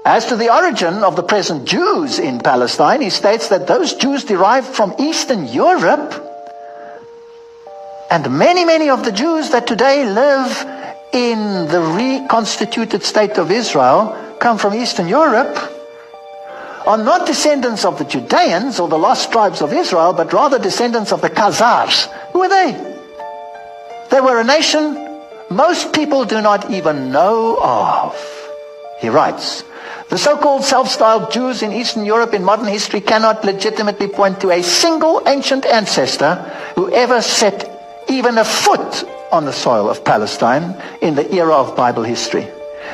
As to the origin of the present Jews in Palestine, he states that those Jews derived from Eastern Europe, and many of the Jews that today live in the reconstituted state of Israel come from Eastern Europe, are not descendants of the Judeans or the lost tribes of Israel, but rather descendants of the Khazars. Who were they? They were a nation most people do not even know of. He writes, the so-called self-styled Jews in Eastern Europe in modern history cannot legitimately point to a single ancient ancestor who ever set even a foot on the soil of Palestine in the era of Bible history.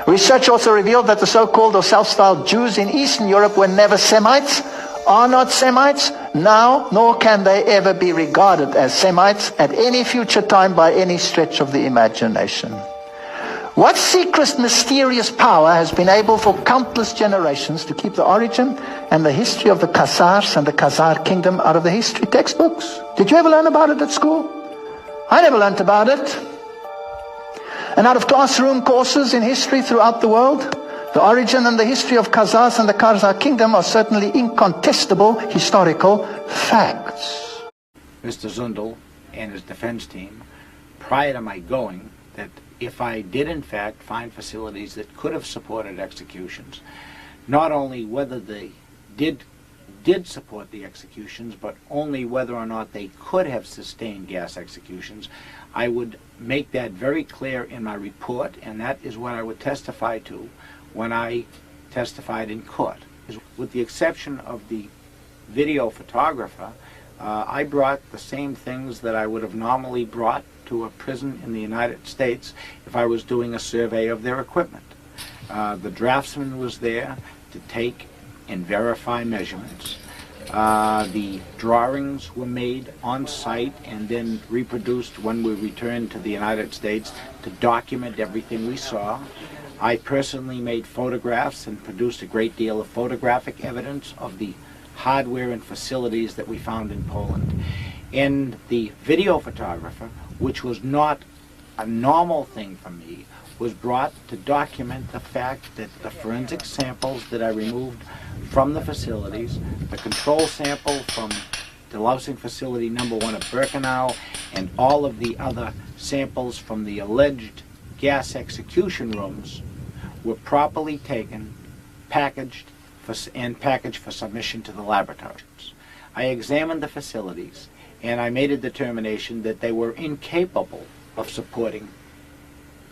Research also revealed that the so-called or self-styled Jews in Eastern Europe were never Semites, are not Semites now, nor can they ever be regarded as Semites at any future time by any stretch of the imagination. What secret, mysterious power has been able for countless generations to keep the origin and the history of the Khazars and the Khazar kingdom out of the history textbooks? Did you ever learn about it at school? I never learned about it. And out of classroom courses in history throughout the world, the origin and the history of Khazars and the Khazar kingdom are certainly incontestable historical facts. Mr. Zundel and his defense team, prior to my going, that if I did in fact find facilities that could have supported executions, not only whether they did support the executions, but only whether or not they could have sustained gas executions, I would make that very clear in my report, and that is what I would testify to when I testified in court. With the exception of the video photographer, I brought the same things that I would have normally brought to a prison in the United States if I was doing a survey of their equipment. The draftsman was there to take and verify measurements. The drawings were made on site and then reproduced when we returned to the United States to document everything we saw. I personally made photographs and produced a great deal of photographic evidence of the hardware and facilities that we found in Poland. And the video photographer, which was not a normal thing for me, was brought to document the fact that the forensic samples that I removed from the facilities, the control sample from delousing facility number 1 at Birkenau, and all of the other samples from the alleged gas execution rooms were properly taken, packaged for submission to the laboratories. I examined the facilities and I made a determination that they were incapable of supporting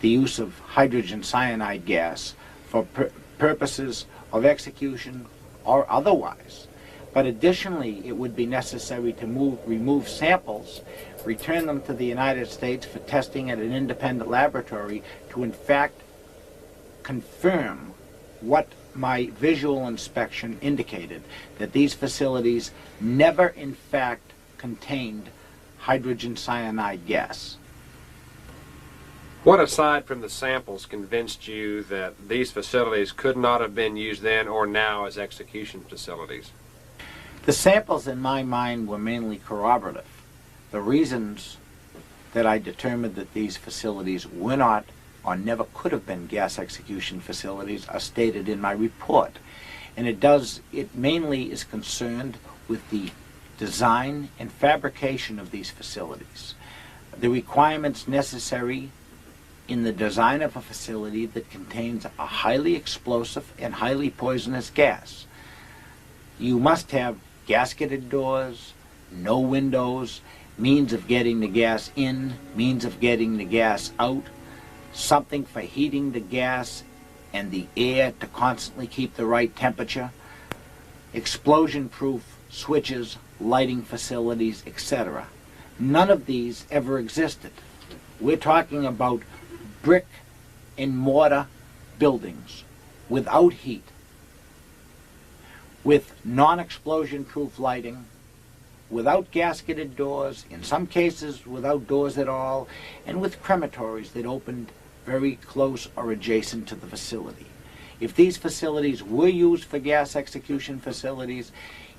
the use of hydrogen cyanide gas for purposes of execution or otherwise. But additionally, it would be necessary to remove samples, return them to the United States for testing at an independent laboratory to in fact confirm what my visual inspection indicated, that these facilities never in fact contained hydrogen cyanide gas. What aside from the samples convinced you that these facilities could not have been used then or now as execution facilities? The samples in my mind were mainly corroborative. The reasons that I determined that these facilities were not or never could have been gas execution facilities are stated in my report. And it mainly is concerned with the design and fabrication of these facilities. The requirements necessary in the design of a facility that contains a highly explosive and highly poisonous gas. You must have gasketed doors, no windows, means of getting the gas in, means of getting the gas out, something for heating the gas and the air to constantly keep the right temperature, explosion-proof switches, lighting facilities, etc. None of these ever existed. We're talking about brick and mortar buildings without heat, with non-explosion proof lighting, without gasketed doors, in some cases without doors at all, and with crematories that opened very close or adjacent to the facility. If these facilities were used for gas execution facilities,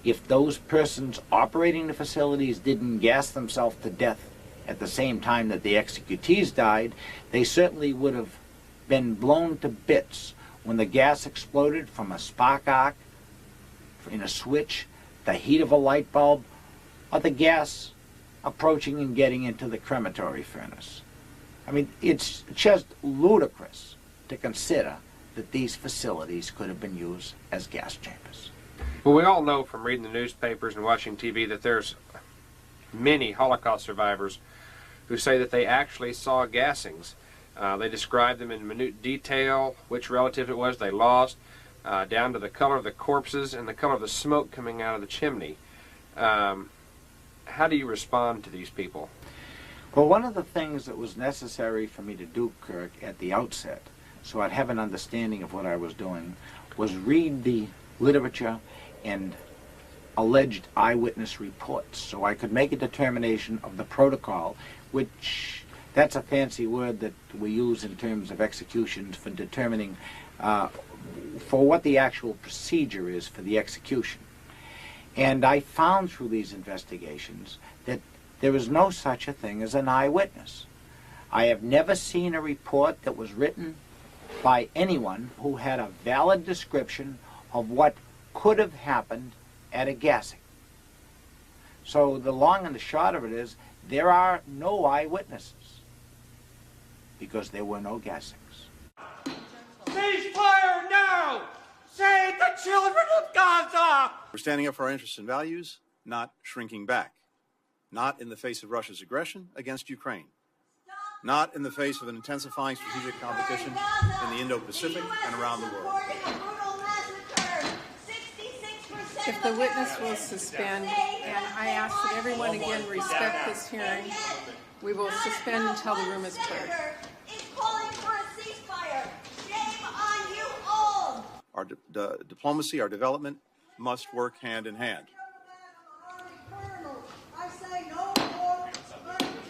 if those persons operating the facilities didn't gas themselves to death at the same time that the executees died, they certainly would have been blown to bits when the gas exploded from a spark arc in a switch, the heat of a light bulb, or the gas approaching and getting into the crematory furnace. I mean, it's just ludicrous to consider that these facilities could have been used as gas chambers. Well, we all know from reading the newspapers and watching TV that there's many Holocaust survivors who say that they actually saw gassings. They described them in minute detail, which relative it was they lost, down to the color of the corpses and the color of the smoke coming out of the chimney. How do you respond to these people? Well, one of the things that was necessary for me to do, Kirk, at the outset, so I'd have an understanding of what I was doing, was read the literature and alleged eyewitness reports, so I could make a determination of the protocol, which, that's a fancy word that we use in terms of executions for determining for what the actual procedure is for the execution. And I found through these investigations that there is no such a thing as an eyewitness. I have never seen a report that was written by anyone who had a valid description of what could have happened at a gassing. So the long and the short of it is, there are no eyewitnesses because there were no gassings. Ceasefire now! Save the children of Gaza! We're standing up for our interests and values, not shrinking back. Not in the face of Russia's aggression against Ukraine. Not in the face of an intensifying strategic competition in the Indo-Pacific and around the world. If the witness will suspend, and I ask that everyone again respect this hearing, we will suspend until the room is cleared. Our diplomacy, our development must work hand in hand.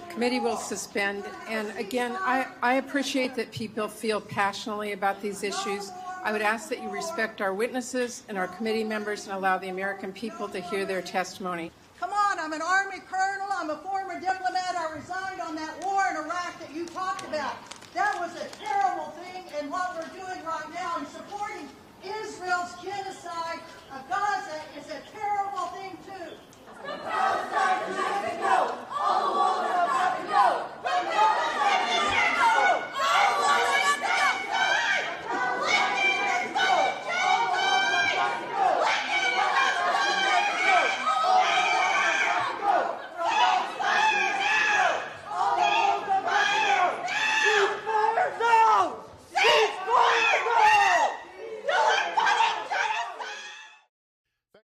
Committee will suspend, and again, I appreciate that people feel passionately about these issues. I would ask that you respect our witnesses and our committee members and allow the American people to hear their testimony. Come on, I'm an Army colonel, I'm a former diplomat, I resigned on that war in Iraq that you talked about. That was a terrible thing, and what we're doing right now in support